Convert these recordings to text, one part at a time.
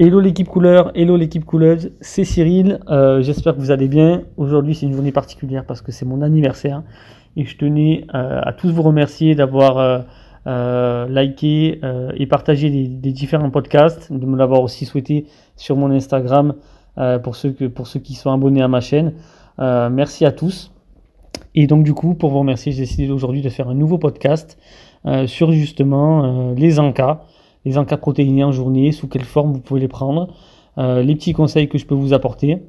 Hello l'équipe couleur, hello l'équipe couleuse, c'est Cyril, j'espère que vous allez bien. Aujourd'hui c'est une journée particulière parce que c'est mon anniversaire et je tenais à tous vous remercier d'avoir liké et partagé les différents podcasts, de me l'avoir aussi souhaité sur mon Instagram pour ceux qui sont abonnés à ma chaîne. Merci à tous. Et donc du coup, pour vous remercier, j'ai décidé aujourd'hui de faire un nouveau podcast sur justement les encas protéinés en journée, sous quelle forme vous pouvez les prendre, les petits conseils que je peux vous apporter.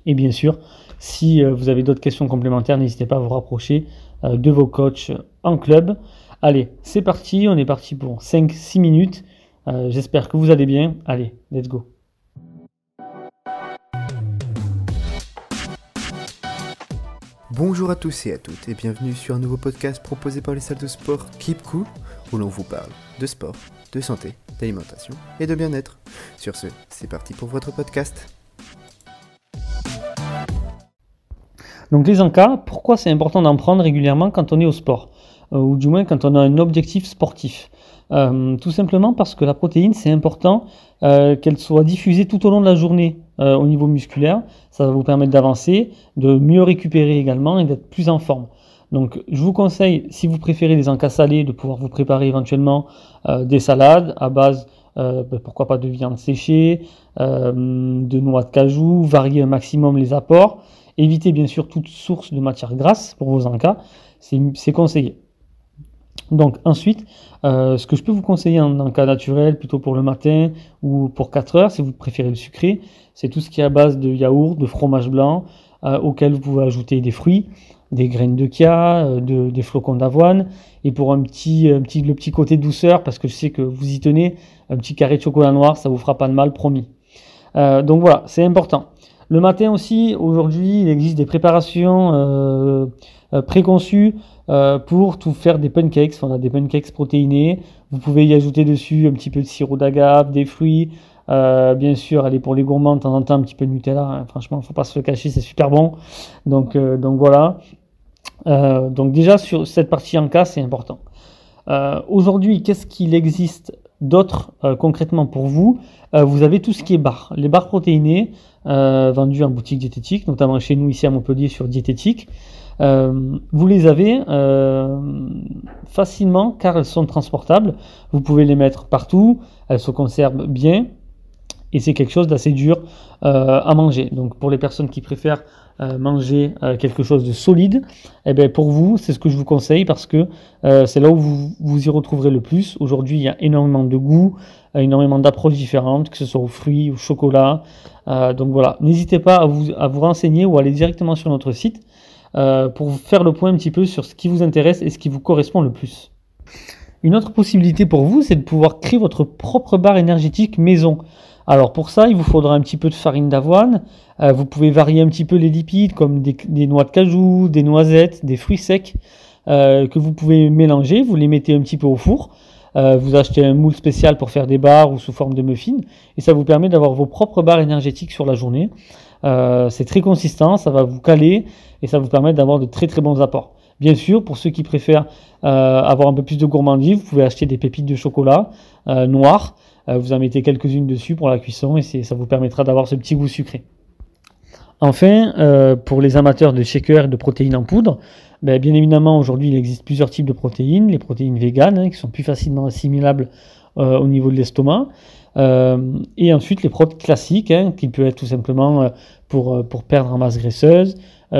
Et bien sûr, si vous avez d'autres questions complémentaires, n'hésitez pas à vous rapprocher de vos coachs en club. Allez, c'est parti, on est parti pour 5-6 minutes. J'espère que vous allez bien. Allez, let's go. Bonjour à tous et à toutes et bienvenue sur un nouveau podcast proposé par les salles de sport Keep Cool où l'on vous parle de sport, de santé, d'alimentation et de bien-être. Sur ce, c'est parti pour votre podcast. Donc les encas, pourquoi c'est important d'en prendre régulièrement quand on est au sport ou du moins quand on a un objectif sportif? Tout simplement parce que la protéine, c'est important qu'elle soit diffusée tout au long de la journée au niveau musculaire. Ça va vous permettre d'avancer, de mieux récupérer également et d'être plus en forme. Donc je vous conseille, si vous préférez les encas salés, de pouvoir vous préparer éventuellement des salades à base, pourquoi pas de viande séchée, de noix de cajou, varier un maximum les apports. Évitez bien sûr toute source de matière grasse pour vos encas, c'est conseillé. Donc ensuite, ce que je peux vous conseiller en encas naturel, plutôt pour le matin ou pour 4 heures, si vous préférez le sucré, c'est tout ce qui est à base de yaourt, de fromage blanc, auquel vous pouvez ajouter des fruits, des graines de chia, des flocons d'avoine, et pour le petit côté douceur, parce que je sais que vous y tenez, un petit carré de chocolat noir, ça vous fera pas de mal, promis. Donc voilà, c'est important. Le matin aussi, aujourd'hui, il existe des préparations préconçues pour tout faire des pancakes. On a des pancakes protéinés. Vous pouvez y ajouter dessus un petit peu de sirop d'agave, des fruits. Bien sûr, allez, pour les gourmands, de temps en temps, un petit peu de Nutella. Hein. Franchement, il ne faut pas se le cacher, c'est super bon. Donc voilà. Donc déjà, sur cette partie encas, c'est important. Aujourd'hui, qu'est-ce qu'il existe d'autre concrètement pour vous? Vous avez tout ce qui est barres. Les barres protéinées vendues en boutique diététique, notamment chez nous ici à Montpellier sur Diététique. Vous les avez facilement car elles sont transportables. Vous pouvez les mettre partout, elles se conservent bien et c'est quelque chose d'assez dur à manger. Donc pour les personnes qui préfèrent manger quelque chose de solide, eh bien pour vous, c'est ce que je vous conseille parce que c'est là où vous y retrouverez le plus. Aujourd'hui, il y a énormément de goûts, énormément d'approches différentes, que ce soit aux fruits, au chocolat. Donc voilà, n'hésitez pas à vous renseigner ou à aller directement sur notre site pour faire le point un petit peu sur ce qui vous intéresse et ce qui vous correspond le plus. Une autre possibilité pour vous, c'est de pouvoir créer votre propre barre énergétique maison. Alors pour ça, il vous faudra un petit peu de farine d'avoine. Vous pouvez varier un petit peu les lipides comme des noix de cajou, des noisettes, des fruits secs que vous pouvez mélanger. Vous les mettez un petit peu au four. Vous achetez un moule spécial pour faire des barres ou sous forme de muffins. Et ça vous permet d'avoir vos propres barres énergétiques sur la journée. C'est très consistant, ça va vous caler et ça vous permet d'avoir de très très bons apports. Bien sûr, pour ceux qui préfèrent avoir un peu plus de gourmandise, vous pouvez acheter des pépites de chocolat noir. Vous en mettez quelques-unes dessus pour la cuisson et ça vous permettra d'avoir ce petit goût sucré. Enfin, pour les amateurs de shakers et de protéines en poudre, bien évidemment aujourd'hui il existe plusieurs types de protéines, les protéines véganes qui sont plus facilement assimilables au niveau de l'estomac, et ensuite les protéines classiques qui peuvent être tout simplement pour perdre en masse graisseuse,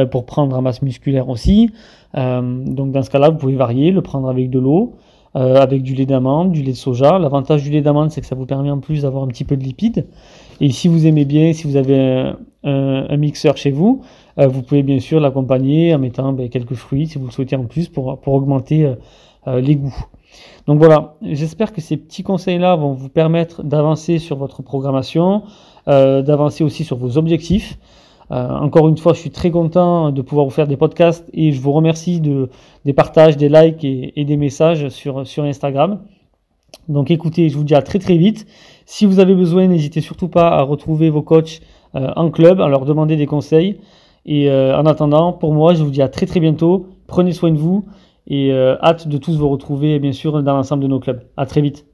pour prendre en masse musculaire aussi. Donc dans ce cas-là, vous pouvez varier, le prendre avec de l'eau, avec du lait d'amande, du lait de soja. L'avantage du lait d'amande, c'est que ça vous permet en plus d'avoir un petit peu de lipides. Et si vous aimez bien, si vous avez un mixeur chez vous, vous pouvez bien sûr l'accompagner en mettant quelques fruits, si vous le souhaitez en plus, pour augmenter les goûts. Donc voilà, j'espère que ces petits conseils-là vont vous permettre d'avancer sur votre programmation, d'avancer aussi sur vos objectifs. Encore une fois, je suis très content de pouvoir vous faire des podcasts et je vous remercie des partages, des likes et des messages sur Instagram. Donc écoutez, je vous dis à très très vite. Si vous avez besoin, n'hésitez surtout pas à retrouver vos coachs en club, à leur demander des conseils. Et en attendant, pour moi, je vous dis à très très bientôt. Prenez soin de vous et hâte de tous vous retrouver bien sûr dans l'ensemble de nos clubs. À très vite.